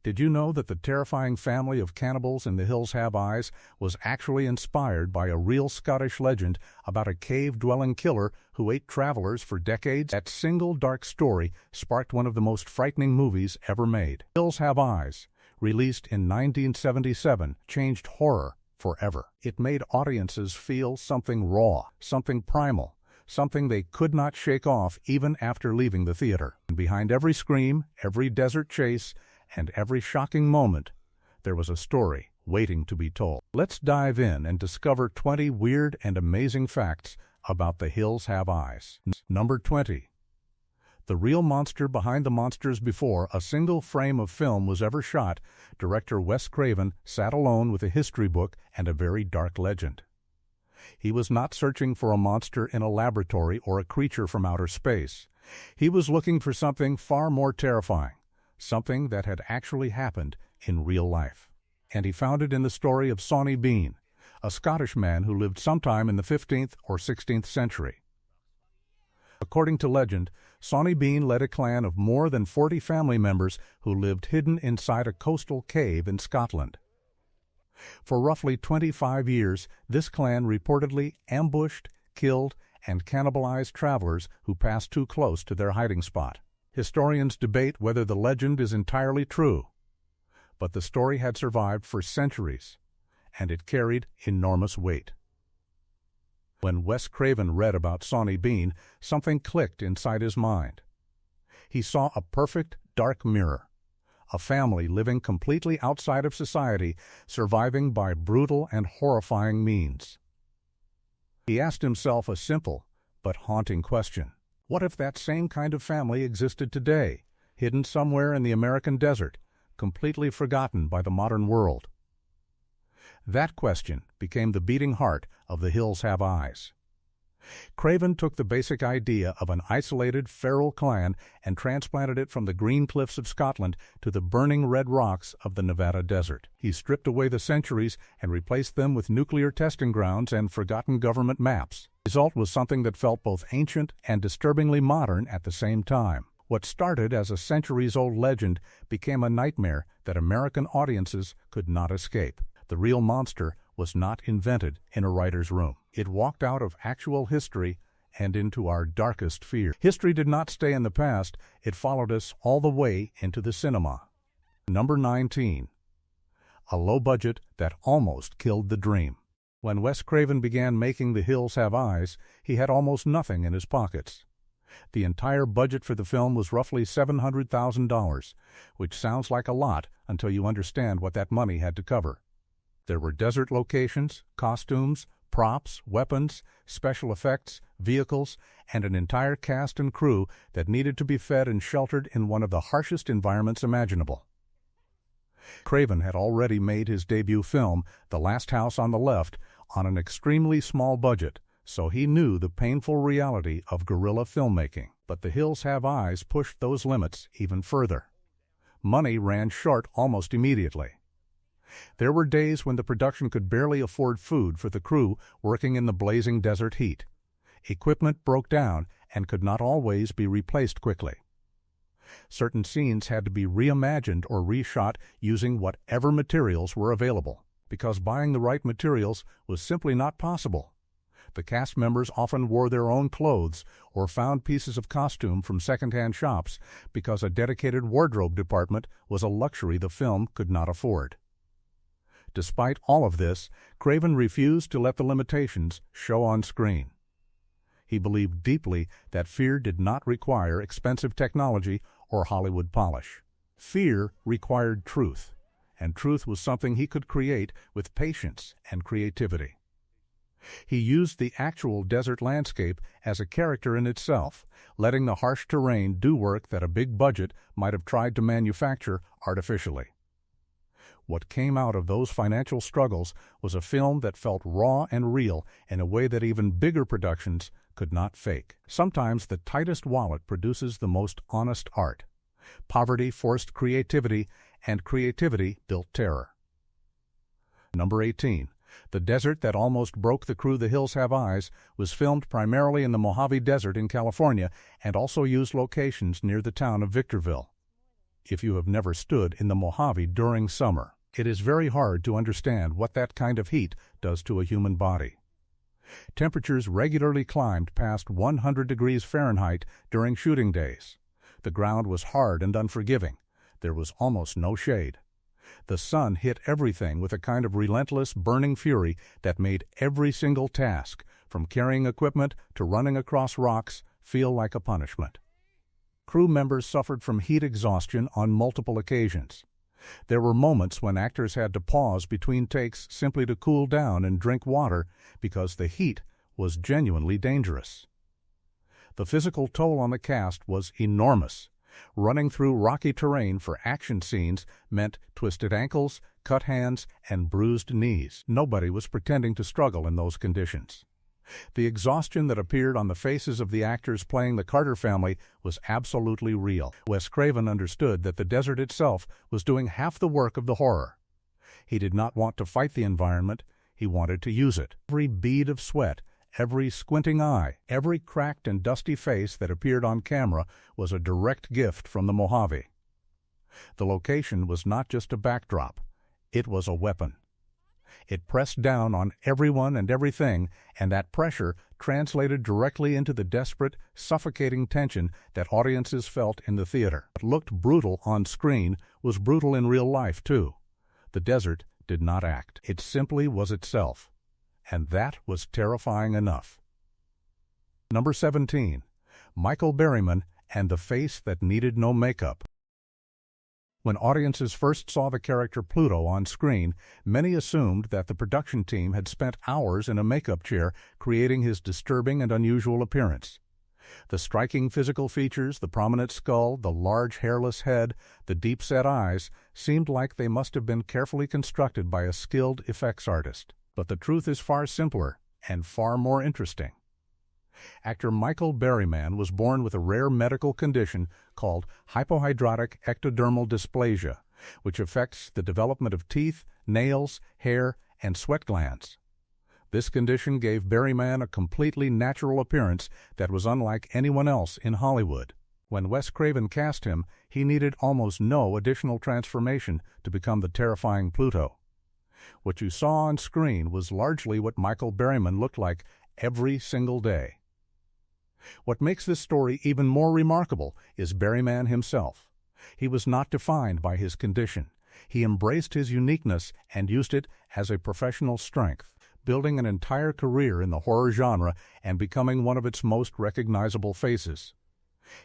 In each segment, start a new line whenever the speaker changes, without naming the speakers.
Did you know that the terrifying family of cannibals in The Hills Have Eyes was actually inspired by a real Scottish legend about a cave-dwelling killer who ate travelers for decades? That single dark story sparked one of the most frightening movies ever made. Hills Have Eyes, released in 1977, changed horror forever. It made audiences feel something raw, something primal, something they could not shake off even after leaving the theater. And behind every scream, every desert chase, and every shocking moment, there was a story waiting to be told. Let's dive in and discover 20 weird and amazing facts about The Hills Have Eyes. Number 20. The real monster behind the monsters. Before a single frame of film was ever shot, director Wes Craven sat alone with a history book and a very dark legend. He was not searching for a monster in a laboratory or a creature from outer space. He was looking for something far more terrifying, something that had actually happened in real life. And he found it in the story of Sawney Bean, a Scottish man who lived sometime in the 15th or 16th century. According to legend, Sawney Bean led a clan of more than 40 family members who lived hidden inside a coastal cave in Scotland. For roughly 25 years, this clan reportedly ambushed, killed, and cannibalized travelers who passed too close to their hiding spot. Historians debate whether the legend is entirely true, but the story had survived for centuries, and it carried enormous weight. When Wes Craven read about Sawney Bean, something clicked inside his mind. He saw a perfect dark mirror, a family living completely outside of society, surviving by brutal and horrifying means. He asked himself a simple but haunting question. What if that same kind of family existed today, hidden somewhere in the American desert, completely forgotten by the modern world? That question became the beating heart of The Hills Have Eyes. Craven took the basic idea of an isolated feral clan and transplanted it from the green cliffs of Scotland to the burning red rocks of the Nevada desert. He stripped away the centuries and replaced them with nuclear testing grounds and forgotten government maps. The result was something that felt both ancient and disturbingly modern at the same time. What started as a centuries-old legend became a nightmare that American audiences could not escape. The real monster was not invented in a writer's room. It walked out of actual history and into our darkest fear. History did not stay in the past, it followed us all the way into the cinema. Number 19. A low budget that almost killed the dream. When Wes Craven began making The Hills Have Eyes, he had almost nothing in his pockets. The entire budget for the film was roughly $700,000, which sounds like a lot until you understand what that money had to cover. There were desert locations, costumes, props, weapons, special effects, vehicles, and an entire cast and crew that needed to be fed and sheltered in one of the harshest environments imaginable. Craven had already made his debut film, The Last House on the Left, on an extremely small budget, so he knew the painful reality of guerrilla filmmaking. But The Hills Have Eyes pushed those limits even further. Money ran short almost immediately. There were days when the production could barely afford food for the crew working in the blazing desert heat. Equipment broke down and could not always be replaced quickly. Certain scenes had to be reimagined or reshot using whatever materials were available, because buying the right materials was simply not possible. The cast members often wore their own clothes or found pieces of costume from secondhand shops because a dedicated wardrobe department was a luxury the film could not afford. Despite all of this, Craven refused to let the limitations show on screen. He believed deeply that fear did not require expensive technology or Hollywood polish. Fear required truth, and truth was something he could create with patience and creativity. He used the actual desert landscape as a character in itself, letting the harsh terrain do work that a big budget might have tried to manufacture artificially. What came out of those financial struggles was a film that felt raw and real in a way that even bigger productions could not fake. Sometimes the tightest wallet produces the most honest art. Poverty forced creativity, and creativity built terror. Number 18. The desert that almost broke the crew The Hills Have Eyes was filmed primarily in the Mojave Desert in California and also used locations near the town of Victorville. If you have never stood in the Mojave during summer, it is very hard to understand what that kind of heat does to a human body. Temperatures regularly climbed past 100 degrees Fahrenheit during shooting days. The ground was hard and unforgiving. There was almost no shade. The sun hit everything with a kind of relentless, burning fury that made every single task, from carrying equipment to running across rocks, feel like a punishment. Crew members suffered from heat exhaustion on multiple occasions. There were moments when actors had to pause between takes simply to cool down and drink water because the heat was genuinely dangerous. The physical toll on the cast was enormous. Running through rocky terrain for action scenes meant twisted ankles, cut hands, and bruised knees. Nobody was pretending to struggle in those conditions. The exhaustion that appeared on the faces of the actors playing the Carter family was absolutely real. Wes Craven understood that the desert itself was doing half the work of the horror. He did not want to fight the environment, he wanted to use it. Every bead of sweat, every squinting eye, every cracked and dusty face that appeared on camera was a direct gift from the Mojave. The location was not just a backdrop, it was a weapon. It pressed down on everyone and everything, and that pressure translated directly into the desperate, suffocating tension that audiences felt in the theater. What looked brutal on screen was brutal in real life, too. The desert did not act. It simply was itself. And that was terrifying enough. Number 17. Michael Berryman and the Face That Needed No Makeup. When audiences first saw the character Pluto on screen, many assumed that the production team had spent hours in a makeup chair creating his disturbing and unusual appearance. The striking physical features, the prominent skull, the large hairless head, the deep-set eyes, seemed like they must have been carefully constructed by a skilled effects artist. But the truth is far simpler and far more interesting. Actor Michael Berryman was born with a rare medical condition called hypohidrotic ectodermal dysplasia, which affects the development of teeth, nails, hair, and sweat glands. This condition gave Berryman a completely natural appearance that was unlike anyone else in Hollywood. When Wes Craven cast him, he needed almost no additional transformation to become the terrifying Pluto. What you saw on screen was largely what Michael Berryman looked like every single day. What makes this story even more remarkable is Berryman himself. He was not defined by his condition. He embraced his uniqueness and used it as a professional strength, building an entire career in the horror genre and becoming one of its most recognizable faces.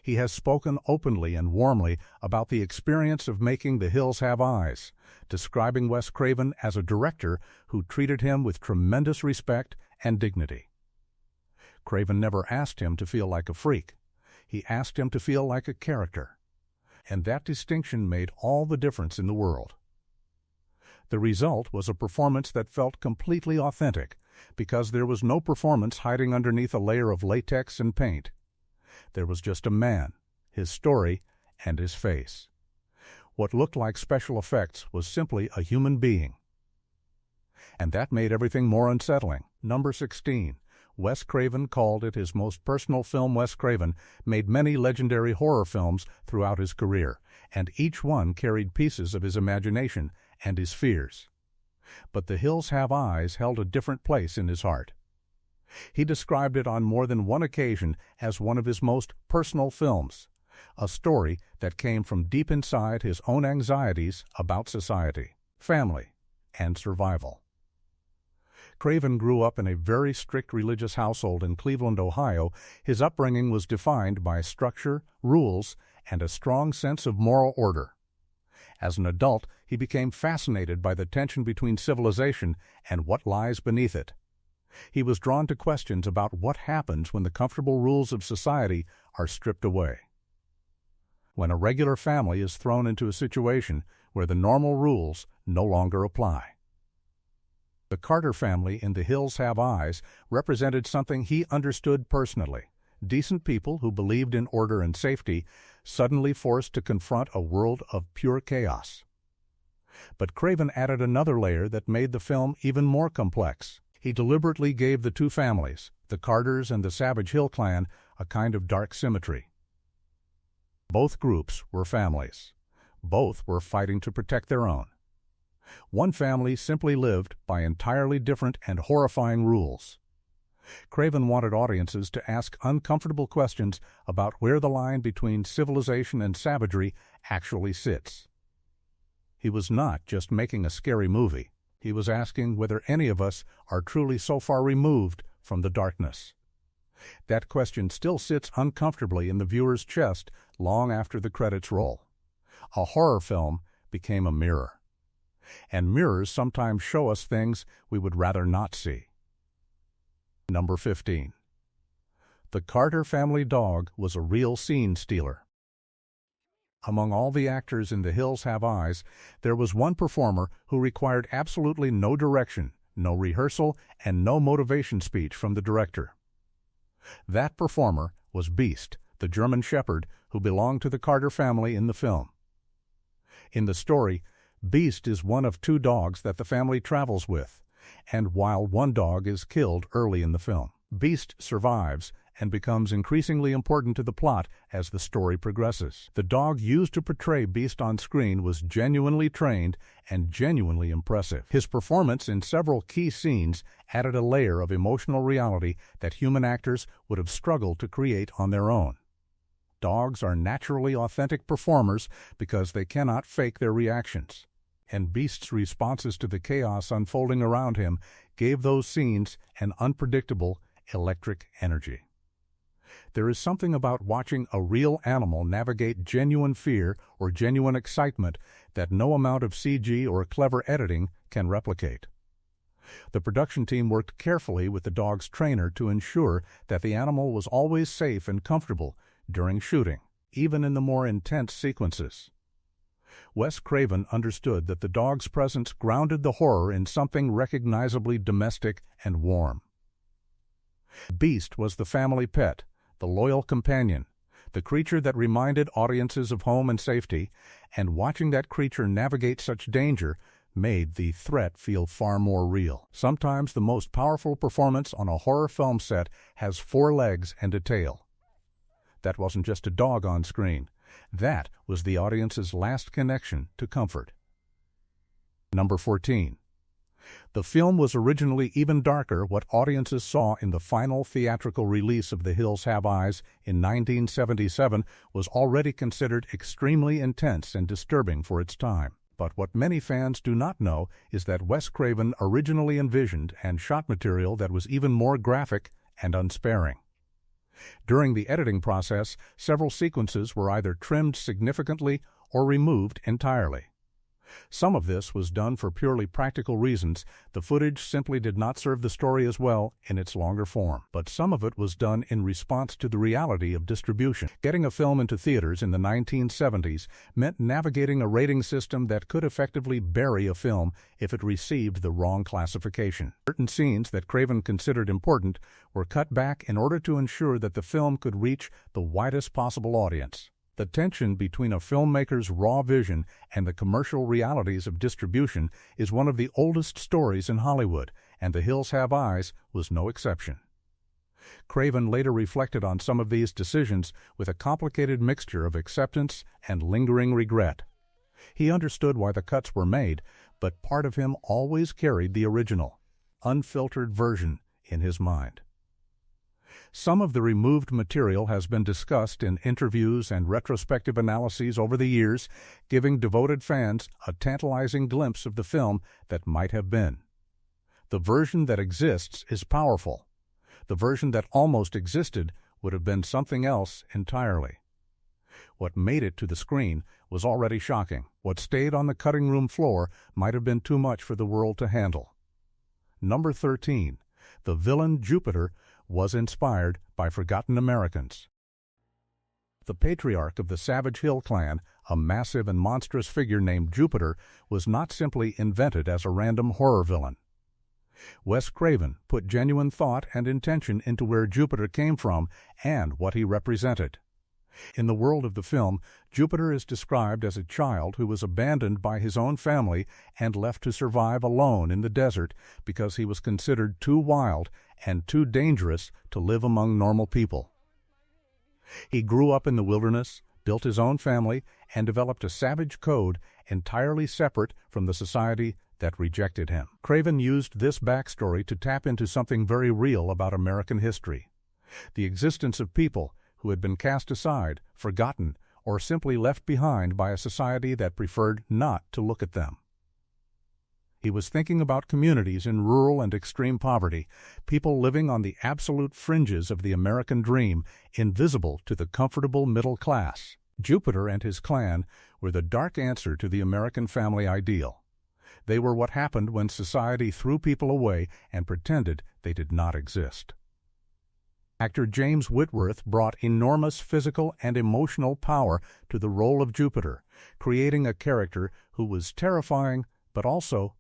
He has spoken openly and warmly about the experience of making The Hills Have Eyes, describing Wes Craven as a director who treated him with tremendous respect and dignity. Craven never asked him to feel like a freak. He asked him to feel like a character. And that distinction made all the difference in the world. The result was a performance that felt completely authentic, because there was no performance hiding underneath a layer of latex and paint. There was just a man, his story, and his face. What looked like special effects was simply a human being. And that made everything more unsettling. Number 16. Wes Craven called it his most personal film. Wes Craven made many legendary horror films throughout his career, and each one carried pieces of his imagination and his fears. But The Hills Have Eyes held a different place in his heart. He described it on more than one occasion as one of his most personal films, a story that came from deep inside his own anxieties about society, family, and survival. Craven grew up in a very strict religious household in Cleveland, Ohio. His upbringing was defined by structure, rules, and a strong sense of moral order. As an adult, he became fascinated by the tension between civilization and what lies beneath it. He was drawn to questions about what happens when the comfortable rules of society are stripped away. When a regular family is thrown into a situation where the normal rules no longer apply. The Carter family in The Hills Have Eyes represented something he understood personally. Decent people who believed in order and safety, suddenly forced to confront a world of pure chaos. But Craven added another layer that made the film even more complex. He deliberately gave the two families, the Carters and the Savage Hill clan, a kind of dark symmetry. Both groups were families. Both were fighting to protect their own. One family simply lived by entirely different and horrifying rules. Craven wanted audiences to ask uncomfortable questions about where the line between civilization and savagery actually sits. He was not just making a scary movie. He was asking whether any of us are truly so far removed from the darkness. That question still sits uncomfortably in the viewer's chest long after the credits roll. A horror film became a mirror. And mirrors sometimes show us things we would rather not see. Number 15. The Carter family dog was a real scene stealer. Among all the actors in The Hills Have Eyes, there was one performer who required absolutely no direction, no rehearsal, and no motivation speech from the director. That performer was Beast, the German shepherd who belonged to the Carter family in the film. In the story, Beast is one of two dogs that the family travels with, and while one dog is killed early in the film, Beast survives and becomes increasingly important to the plot as the story progresses. The dog used to portray Beast on screen was genuinely trained and genuinely impressive. His performance in several key scenes added a layer of emotional reality that human actors would have struggled to create on their own. Dogs are naturally authentic performers because they cannot fake their reactions, and Beast's responses to the chaos unfolding around him gave those scenes an unpredictable, electric energy. There is something about watching a real animal navigate genuine fear or genuine excitement that no amount of CG or clever editing can replicate. The production team worked carefully with the dog's trainer to ensure that the animal was always safe and comfortable during shooting, even in the more intense sequences. Wes Craven understood that the dog's presence grounded the horror in something recognizably domestic and warm. Beast was the family pet, the loyal companion, the creature that reminded audiences of home and safety, and watching that creature navigate such danger made the threat feel far more real. Sometimes the most powerful performance on a horror film set has 4 legs and a tail. That wasn't just a dog on screen. That was the audience's last connection to comfort. Number 14. The film was originally even darker. What audiences saw in the final theatrical release of The Hills Have Eyes in 1977 was already considered extremely intense and disturbing for its time. But what many fans do not know is that Wes Craven originally envisioned and shot material that was even more graphic and unsparing. During the editing process, several sequences were either trimmed significantly or removed entirely. Some of this was done for purely practical reasons. The footage simply did not serve the story as well in its longer form. But some of it was done in response to the reality of distribution. Getting a film into theaters in the 1970s meant navigating a rating system that could effectively bury a film if it received the wrong classification. Certain scenes that Craven considered important were cut back in order to ensure that the film could reach the widest possible audience. The tension between a filmmaker's raw vision and the commercial realities of distribution is one of the oldest stories in Hollywood, and The Hills Have Eyes was no exception. Craven later reflected on some of these decisions with a complicated mixture of acceptance and lingering regret. He understood why the cuts were made, but part of him always carried the original, unfiltered version in his mind. Some of the removed material has been discussed in interviews and retrospective analyses over the years, giving devoted fans a tantalizing glimpse of the film that might have been. The version that exists is powerful. The version that almost existed would have been something else entirely. What made it to the screen was already shocking. What stayed on the cutting room floor might have been too much for the world to handle. Number 13. The villain Jupiter was inspired by forgotten Americans. The patriarch of the Savage Hill clan, a massive and monstrous figure named Jupiter, was not simply invented as a random horror villain. Wes Craven put genuine thought and intention into where Jupiter came from and what he represented. In the world of the film, Jupiter is described as a child who was abandoned by his own family and left to survive alone in the desert because he was considered too wild and too dangerous to live among normal people. He grew up in the wilderness, built his own family, and developed a savage code entirely separate from the society that rejected him. Craven used this backstory to tap into something very real about American history: the existence of people who had been cast aside, forgotten, or simply left behind by a society that preferred not to look at them. He was thinking about communities in rural and extreme poverty, people living on the absolute fringes of the American dream, invisible to the comfortable middle class. Jupiter and his clan were the dark answer to the American family ideal. They were what happened when society threw people away and pretended they did not exist. Actor James Whitworth brought enormous physical and emotional power to the role of Jupiter, creating a character who was terrifying but also,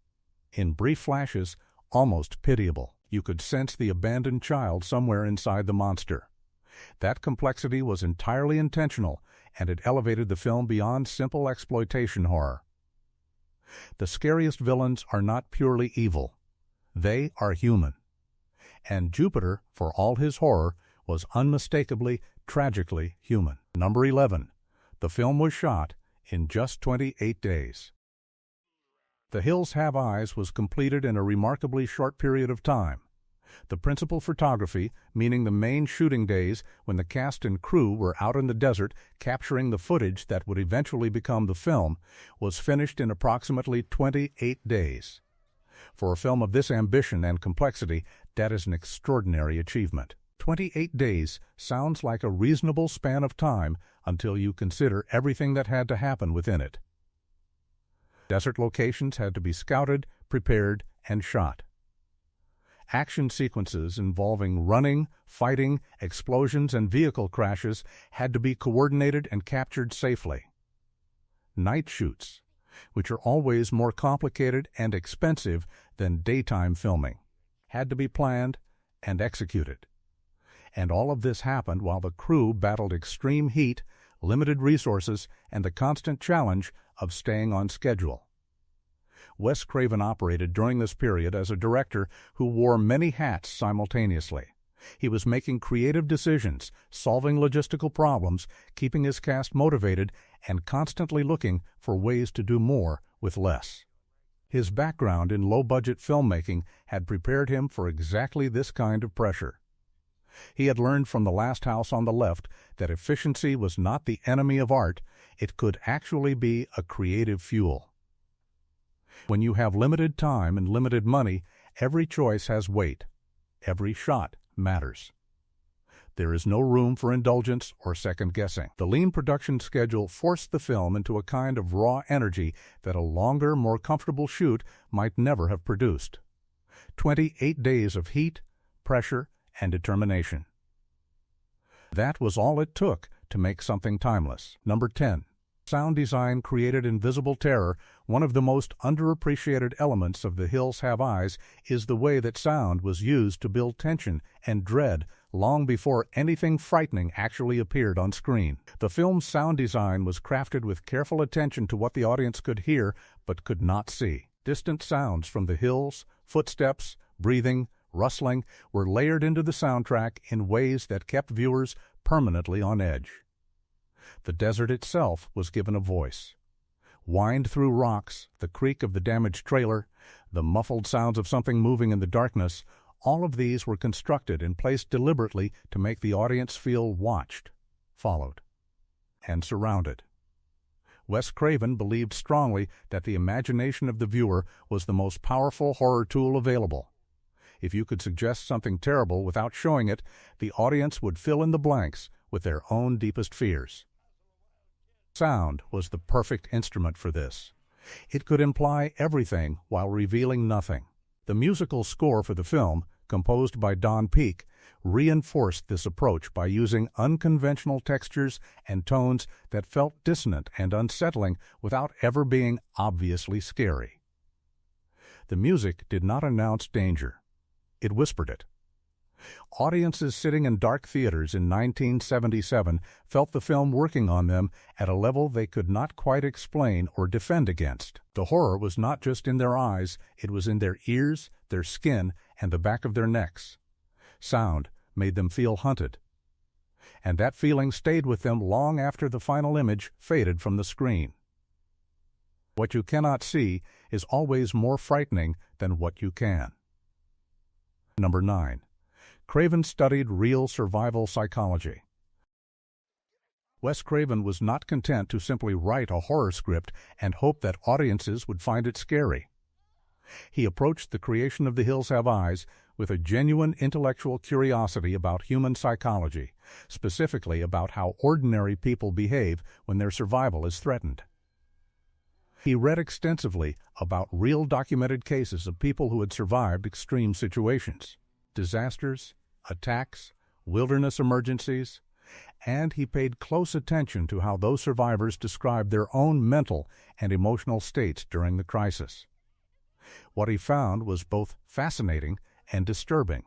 in brief flashes, almost pitiable. You could sense the abandoned child somewhere inside the monster. That complexity was entirely intentional, and it elevated the film beyond simple exploitation horror. The scariest villains are not purely evil. They are human. And Jupiter, for all his horror, was unmistakably, tragically human. Number 11. The film was shot in just 28 days. The Hills Have Eyes was completed in a remarkably short period of time. The principal photography, meaning the main shooting days when the cast and crew were out in the desert capturing the footage that would eventually become the film, was finished in approximately 28 days. For a film of this ambition and complexity, that is an extraordinary achievement. 28 days sounds like a reasonable span of time until you consider everything that had to happen within it. Desert locations had to be scouted, prepared, and shot. Action sequences involving running, fighting, explosions, and vehicle crashes had to be coordinated and captured safely. Night shoots, which are always more complicated and expensive than daytime filming, had to be planned and executed. And all of this happened while the crew battled extreme heat, limited resources, and the constant challenge of staying on schedule. Wes Craven operated during this period as a director who wore many hats simultaneously. He was making creative decisions, solving logistical problems, keeping his cast motivated, and constantly looking for ways to do more with less. His background in low-budget filmmaking had prepared him for exactly this kind of pressure. He had learned from The Last House on the Left that efficiency was not the enemy of art, it could actually be a creative fuel. When you have limited time and limited money, every choice has weight. Every shot matters. There is no room for indulgence or second-guessing. The lean production schedule forced the film into a kind of raw energy that a longer, more comfortable shoot might never have produced. 28 days of heat, pressure, and determination. That was all it took to make something timeless. Number 10. Sound design created invisible terror. One of the most underappreciated elements of The Hills Have Eyes is the way that sound was used to build tension and dread long before anything frightening actually appeared on screen. The film's sound design was crafted with careful attention to what the audience could hear but could not see. Distant sounds from the hills, footsteps, breathing, rustling were layered into the soundtrack in ways that kept viewers permanently on edge. The desert itself was given a voice. Whined through rocks, the creak of the damaged trailer, the muffled sounds of something moving in the darkness, all of these were constructed and placed deliberately to make the audience feel watched, followed, and surrounded. Wes Craven believed strongly that the imagination of the viewer was the most powerful horror tool available. If you could suggest something terrible without showing it, the audience would fill in the blanks with their own deepest fears. Sound was the perfect instrument for this. It could imply everything while revealing nothing. The musical score for the film, composed by Don Peake, reinforced this approach by using unconventional textures and tones that felt dissonant and unsettling without ever being obviously scary. The music did not announce danger. It whispered it. Audiences sitting in dark theaters in 1977 felt the film working on them at a level they could not quite explain or defend against. The horror was not just in their eyes, it was in their ears, their skin, and the back of their necks. Sound made them feel hunted. and that feeling stayed with them long after the final image faded from the screen. What you cannot see is always more frightening than what you can. Number 9. Craven studied real survival psychology. Wes Craven was not content to simply write a horror script and hope that audiences would find it scary. He approached the creation of The Hills Have Eyes with a genuine intellectual curiosity about human psychology, specifically about how ordinary people behave when their survival is threatened. He read extensively about real documented cases of people who had survived extreme situations, disasters, attacks, wilderness emergencies, and he paid close attention to how those survivors described their own mental and emotional states during the crisis. What he found was both fascinating and disturbing.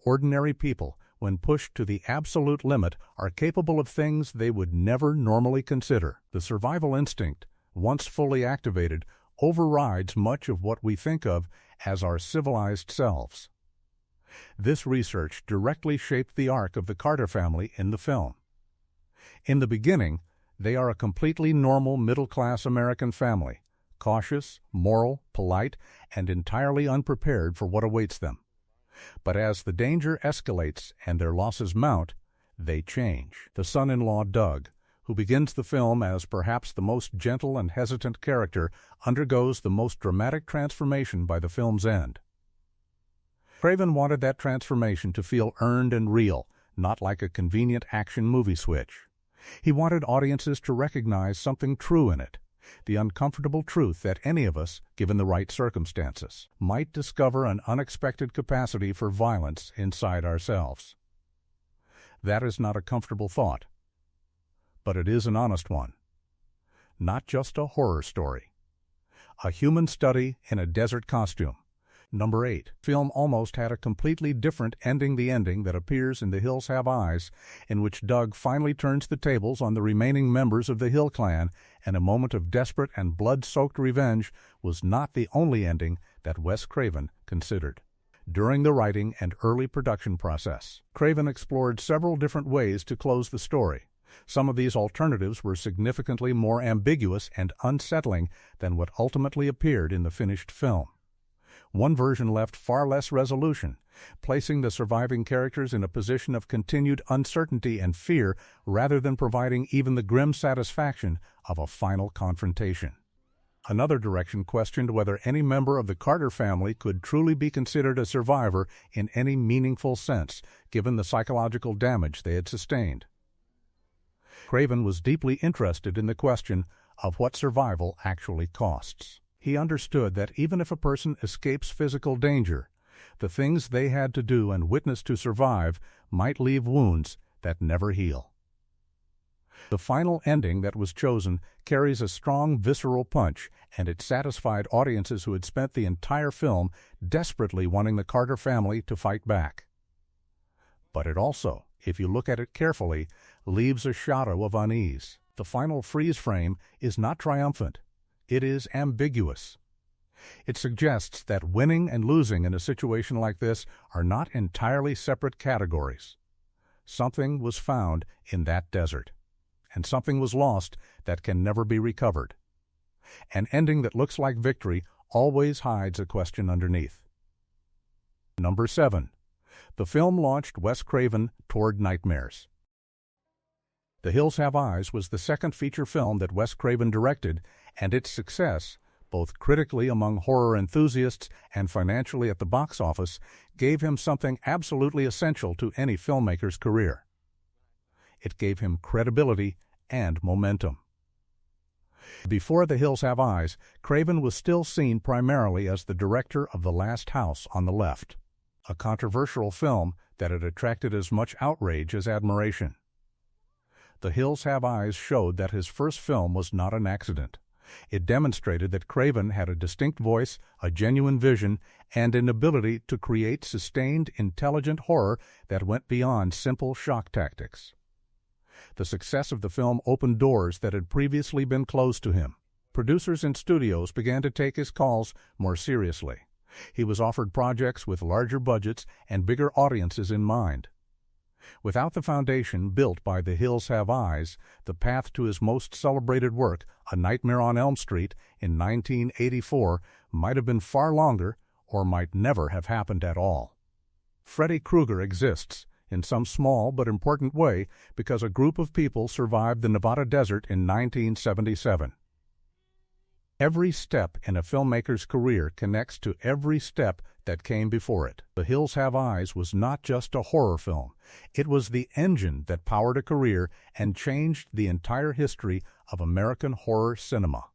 Ordinary people, when pushed to the absolute limit, are capable of things they would never normally consider. The survival instinct, once fully activated, overrides much of what we think of as our civilized selves. This research directly shaped the arc of the Carter family in the film. In the beginning, they are a completely normal middle-class American family, cautious, moral, polite, and entirely unprepared for what awaits them. But as the danger escalates and their losses mount, they change. The son-in-law, Doug, who begins the film as perhaps the most gentle and hesitant character, undergoes the most dramatic transformation by the film's end. Craven wanted that transformation to feel earned and real, not like a convenient action movie switch. He wanted audiences to recognize something true in it, the uncomfortable truth that any of us, given the right circumstances, might discover an unexpected capacity for violence inside ourselves. That is not a comfortable thought, but it is an honest one. Not just a horror story. A human study in a desert costume. Number 8. Film almost had a completely different ending, the ending that appears in The Hills Have Eyes, in which Doug finally turns the tables on the remaining members of the Hill clan, and a moment of desperate and blood-soaked revenge was not the only ending that Wes Craven considered. During the writing and early production process, Craven explored several different ways to close the story. Some of these alternatives were significantly more ambiguous and unsettling than what ultimately appeared in the finished film. One version left far less resolution, placing the surviving characters in a position of continued uncertainty and fear rather than providing even the grim satisfaction of a final confrontation. Another direction questioned whether any member of the Carter family could truly be considered a survivor in any meaningful sense, given the psychological damage they had sustained. Craven was deeply interested in the question of what survival actually costs. He understood that even if a person escapes physical danger, the things they had to do and witness to survive might leave wounds that never heal. The final ending that was chosen carries a strong visceral punch, and it satisfied audiences who had spent the entire film desperately wanting the Carter family to fight back. But it also, if you look at it carefully, leaves a shadow of unease. The final freeze frame is not triumphant. It is ambiguous. It suggests that winning and losing in a situation like this are not entirely separate categories. Something was found in that desert, and something was lost that can never be recovered. An ending that looks like victory always hides a question underneath. Number 7. The film launched Wes Craven toward nightmares. The Hills Have Eyes was the second feature film that Wes Craven directed, and its success, both critically among horror enthusiasts and financially at the box office, gave him something absolutely essential to any filmmaker's career. It gave him credibility and momentum. Before The Hills Have Eyes, Craven was still seen primarily as the director of The Last House on the Left, a controversial film that had attracted as much outrage as admiration. The Hills Have Eyes showed that his first film was not an accident. It demonstrated that Craven had a distinct voice, a genuine vision, and an ability to create sustained, intelligent horror that went beyond simple shock tactics. The success of the film opened doors that had previously been closed to him. Producers and studios began to take his calls more seriously. He was offered projects with larger budgets and bigger audiences in mind. Without the foundation built by The Hills Have Eyes, the path to his most celebrated work, A Nightmare on Elm Street, in 1984, might have been far longer or might never have happened at all. Freddy Krueger exists, in some small but important way, because a group of people survived the Nevada desert in 1977. Every step in a filmmaker's career connects to every step that came before it. The Hills Have Eyes was not just a horror film. It was the engine that powered a career and changed the entire history of American horror cinema.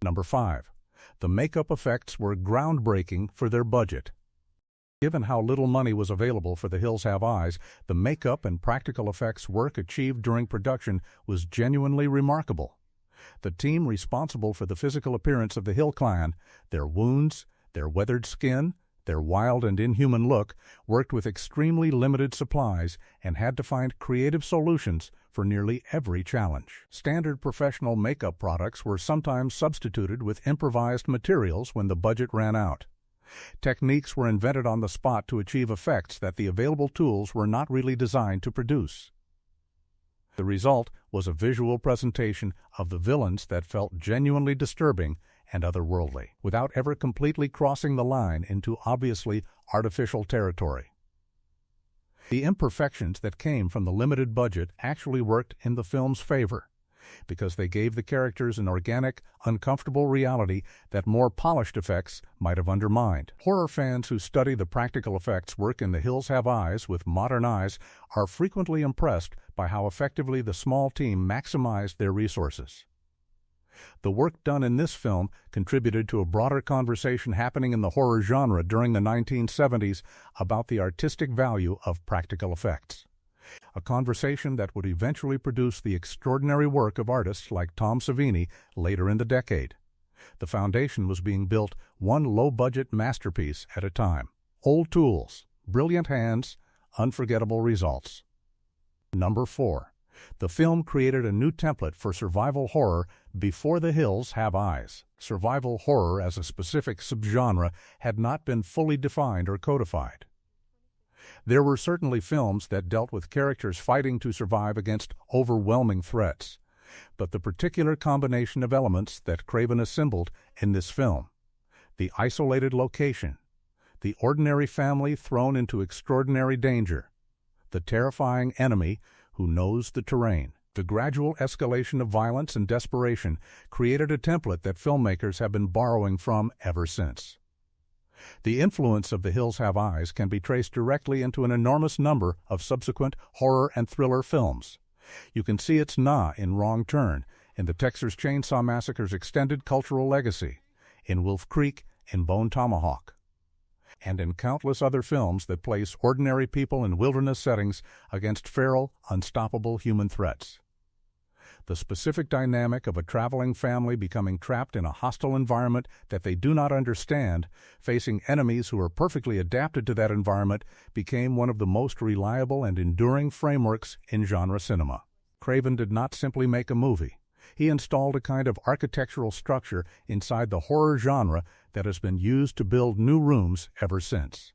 Number 5. The makeup effects were groundbreaking for their budget. Given how little money was available for The Hills Have Eyes, the makeup and practical effects work achieved during production was genuinely remarkable. The team responsible for the physical appearance of the Hill Clan, their wounds, their weathered skin, their wild and inhuman look, worked with extremely limited supplies and had to find creative solutions for nearly every challenge. Standard professional makeup products were sometimes substituted with improvised materials when the budget ran out. Techniques were invented on the spot to achieve effects that the available tools were not really designed to produce. The result was a visual presentation of the villains that felt genuinely disturbing and otherworldly, without ever completely crossing the line into obviously artificial territory. The imperfections that came from the limited budget actually worked in the film's favor, because they gave the characters an organic, uncomfortable reality that more polished effects might have undermined. Horror fans who study the practical effects work in The Hills Have Eyes with modern eyes are frequently impressed by how effectively the small team maximized their resources. The work done in this film contributed to a broader conversation happening in the horror genre during the 1970s about the artistic value of practical effects. A conversation that would eventually produce the extraordinary work of artists like Tom Savini later in the decade. The foundation was being built one low-budget masterpiece at a time. Old tools, brilliant hands, unforgettable results. Number 4. The film created a new template for survival horror before The Hills Have Eyes. Survival horror as a specific subgenre had not been fully defined or codified. There were certainly films that dealt with characters fighting to survive against overwhelming threats, but the particular combination of elements that Craven assembled in this film, the isolated location, the ordinary family thrown into extraordinary danger, the terrifying enemy who knows the terrain, the gradual escalation of violence and desperation created a template that filmmakers have been borrowing from ever since. The influence of The Hills Have Eyes can be traced directly into an enormous number of subsequent horror and thriller films. You can see its in Wrong Turn, in the Texas Chainsaw Massacre's extended cultural legacy, in Wolf Creek, in Bone Tomahawk, and in countless other films that place ordinary people in wilderness settings against feral, unstoppable human threats. The specific dynamic of a traveling family becoming trapped in a hostile environment that they do not understand, facing enemies who are perfectly adapted to that environment, became one of the most reliable and enduring frameworks in genre cinema. Craven did not simply make a movie. He installed a kind of architectural structure inside the horror genre that has been used to build new rooms ever since.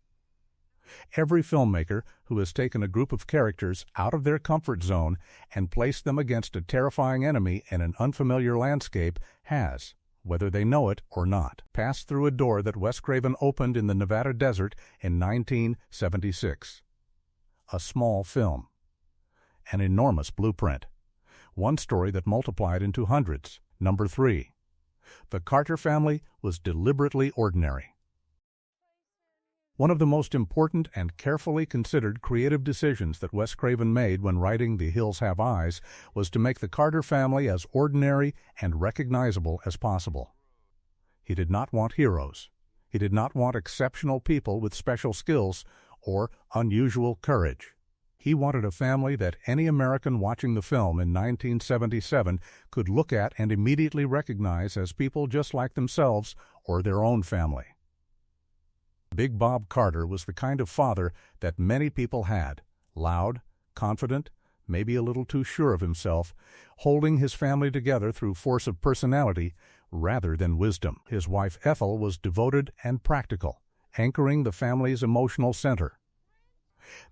Every filmmaker who has taken a group of characters out of their comfort zone and placed them against a terrifying enemy in an unfamiliar landscape has, whether they know it or not, passed through a door that Wes Craven opened in the Nevada desert in 1976. A small film. An enormous blueprint. One story that multiplied into hundreds. Number 3. The Carter family was deliberately ordinary. One of the most important and carefully considered creative decisions that Wes Craven made when writing The Hills Have Eyes was to make the Carter family as ordinary and recognizable as possible. He did not want heroes. He did not want exceptional people with special skills or unusual courage. He wanted a family that any American watching the film in 1977 could look at and immediately recognize as people just like themselves or their own family. Big Bob Carter was the kind of father that many people had, loud, confident, maybe a little too sure of himself, holding his family together through force of personality rather than wisdom. His wife Ethel was devoted and practical, anchoring the family's emotional center.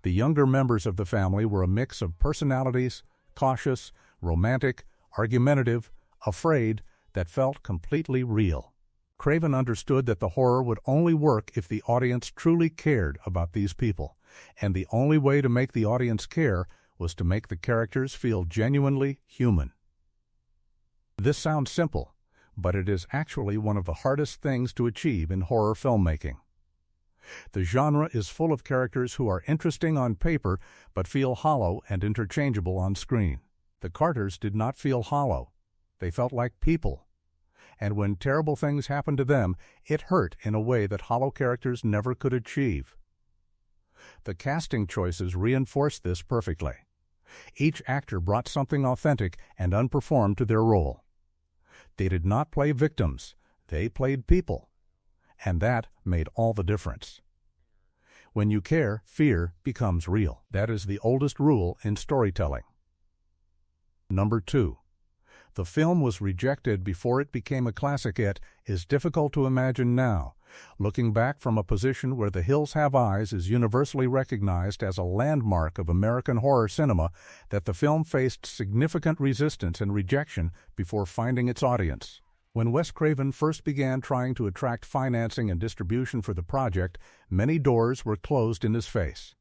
The younger members of the family were a mix of personalities, cautious, romantic, argumentative, afraid, that felt completely real. Craven understood that the horror would only work if the audience truly cared about these people, and the only way to make the audience care was to make the characters feel genuinely human. This sounds simple, but it is actually one of the hardest things to achieve in horror filmmaking. The genre is full of characters who are interesting on paper but feel hollow and interchangeable on screen. The Carters did not feel hollow. They felt like people. And when terrible things happened to them, it hurt in a way that hollow characters never could achieve. The casting choices reinforced this perfectly. Each actor brought something authentic and unperformed to their role. They did not play victims, they played people. And that made all the difference. When you care, fear becomes real. That is the oldest rule in storytelling. Number 2. The film was rejected before it became a classic. It is difficult to imagine now, looking back from a position where The Hills Have Eyes is universally recognized as a landmark of American horror cinema, that the film faced significant resistance and rejection before finding its audience. When Wes Craven first began trying to attract financing and distribution for the project, many doors were closed in his face.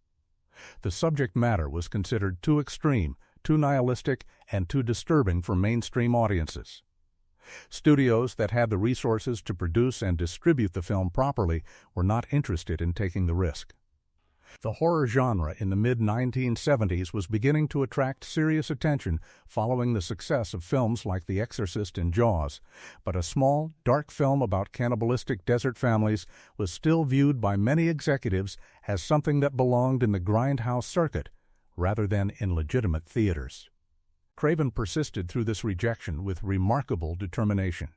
The subject matter was considered too extreme, too nihilistic, and too disturbing for mainstream audiences. Studios that had the resources to produce and distribute the film properly were not interested in taking the risk. The horror genre in the mid-1970s was beginning to attract serious attention following the success of films like The Exorcist and Jaws, but a small, dark film about cannibalistic desert families was still viewed by many executives as something that belonged in the grindhouse circuit, rather than in legitimate theaters. Craven persisted through this rejection with remarkable determination.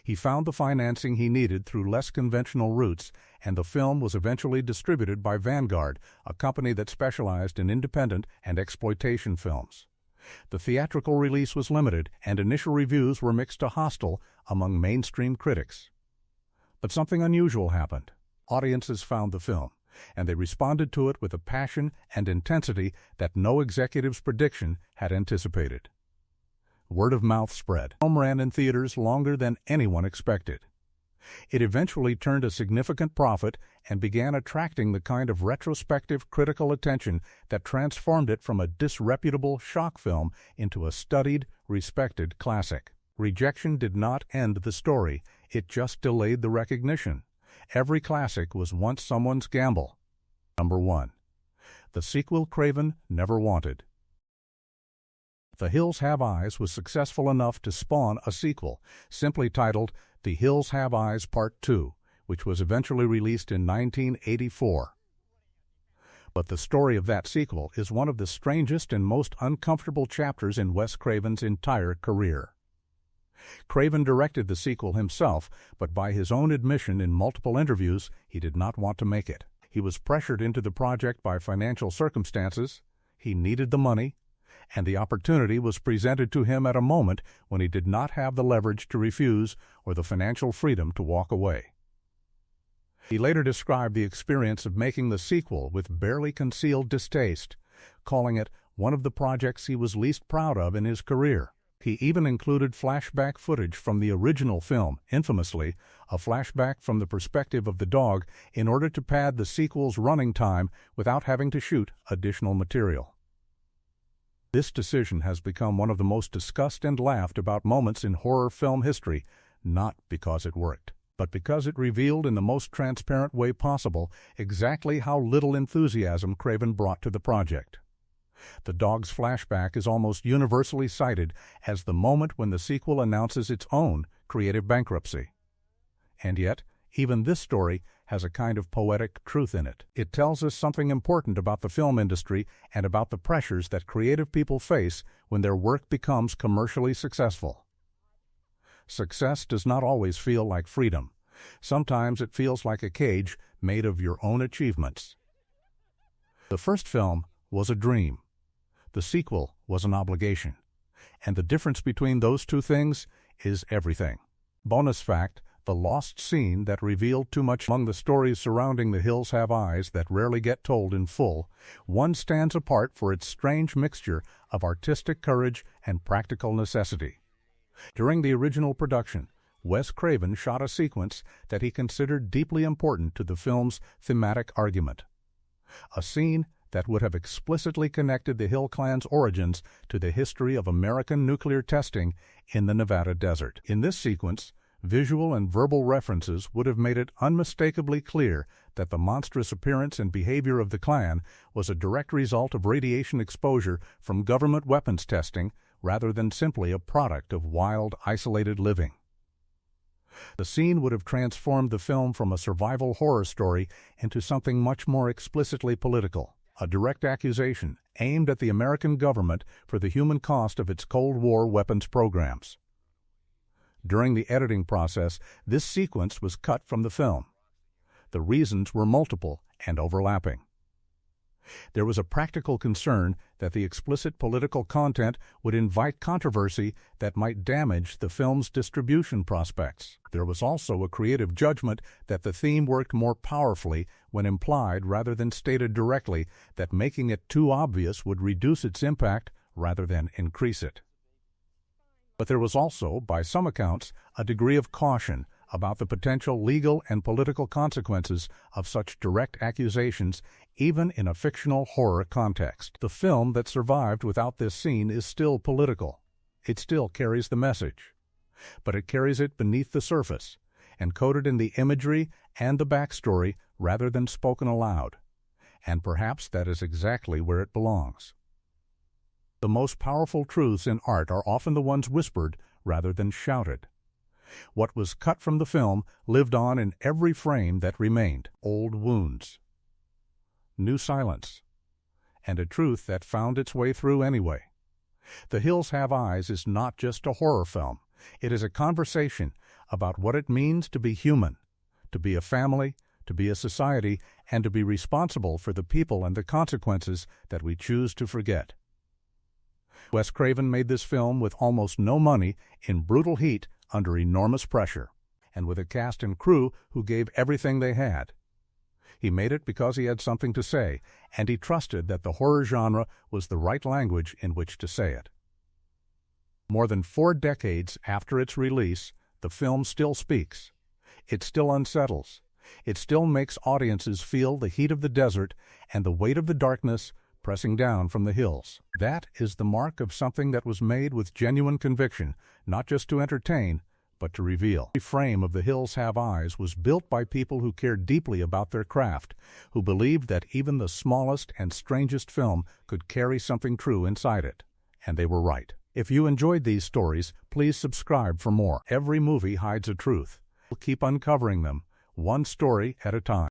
He found the financing he needed through less conventional routes, and the film was eventually distributed by Vanguard, a company that specialized in independent and exploitation films. The theatrical release was limited, and initial reviews were mixed to hostile among mainstream critics. But something unusual happened. Audiences found the film, and they responded to it with a passion and intensity that no executive's prediction had anticipated. Word of mouth spread. The film ran in theaters longer than anyone expected. It eventually turned a significant profit and began attracting the kind of retrospective critical attention that transformed it from a disreputable shock film into a studied, respected classic. Rejection did not end the story, it just delayed the recognition. Every classic was once someone's gamble. Number 1. The sequel Craven never wanted. The Hills Have Eyes was successful enough to spawn a sequel, simply titled The Hills Have Eyes Part 2, which was eventually released in 1984. But the story of that sequel is one of the strangest and most uncomfortable chapters in Wes Craven's entire career. Craven directed the sequel himself, but by his own admission in multiple interviews, he did not want to make it. He was pressured into the project by financial circumstances, he needed the money, and the opportunity was presented to him at a moment when he did not have the leverage to refuse or the financial freedom to walk away. He later described the experience of making the sequel with barely concealed distaste, calling it one of the projects he was least proud of in his career. He even included flashback footage from the original film, infamously, a flashback from the perspective of the dog, in order to pad the sequel's running time without having to shoot additional material. This decision has become one of the most discussed and laughed about moments in horror film history, not because it worked, but because it revealed in the most transparent way possible exactly how little enthusiasm Craven brought to the project. The dog's flashback is almost universally cited as the moment when the sequel announces its own creative bankruptcy. And yet, even this story has a kind of poetic truth in it. It tells us something important about the film industry and about the pressures that creative people face when their work becomes commercially successful. Success does not always feel like freedom. Sometimes it feels like a cage made of your own achievements. The first film was a dream. The sequel was an obligation. And the difference between those two things is everything. Bonus fact, the lost scene that revealed too much. Among the stories surrounding The Hills Have Eyes that rarely get told in full, one stands apart for its strange mixture of artistic courage and practical necessity. During the original production, Wes Craven shot a sequence that he considered deeply important to the film's thematic argument. A scene that would have explicitly connected the Hill Clan's origins to the history of American nuclear testing in the Nevada desert. In this sequence, visual and verbal references would have made it unmistakably clear that the monstrous appearance and behavior of the Klan was a direct result of radiation exposure from government weapons testing rather than simply a product of wild, isolated living. The scene would have transformed the film from a survival horror story into something much more explicitly political, a direct accusation aimed at the American government for the human cost of its Cold War weapons programs. During the editing process, this sequence was cut from the film. The reasons were multiple and overlapping. There was a practical concern that the explicit political content would invite controversy that might damage the film's distribution prospects. There was also a creative judgment that the theme worked more powerfully when implied rather than stated directly, that making it too obvious would reduce its impact rather than increase it. But there was also, by some accounts, a degree of caution about the potential legal and political consequences of such direct accusations, even in a fictional horror context. The film that survived without this scene is still political. It still carries the message. But it carries it beneath the surface, encoded in the imagery and the backstory rather than spoken aloud. And perhaps that is exactly where it belongs. The most powerful truths in art are often the ones whispered rather than shouted. What was cut from the film lived on in every frame that remained: old wounds, new silence, and a truth that found its way through anyway. The Hills Have Eyes is not just a horror film. It is a conversation about what it means to be human, to be a family, to be a society, and to be responsible for the people and the consequences that we choose to forget. Wes Craven made this film with almost no money, in brutal heat, under enormous pressure, and with a cast and crew who gave everything they had. He made it because he had something to say, and he trusted that the horror genre was the right language in which to say it. More than 4 decades after its release, the film still speaks. It still unsettles. It still makes audiences feel the heat of the desert and the weight of the darkness pressing down from the hills. That is the mark of something that was made with genuine conviction, not just to entertain, but to reveal. The frame of The Hills Have Eyes was built by people who cared deeply about their craft, who believed that even the smallest and strangest film could carry something true inside it. And they were right. If you enjoyed these stories, please subscribe for more. Every movie hides a truth. We'll keep uncovering them, one story at a time.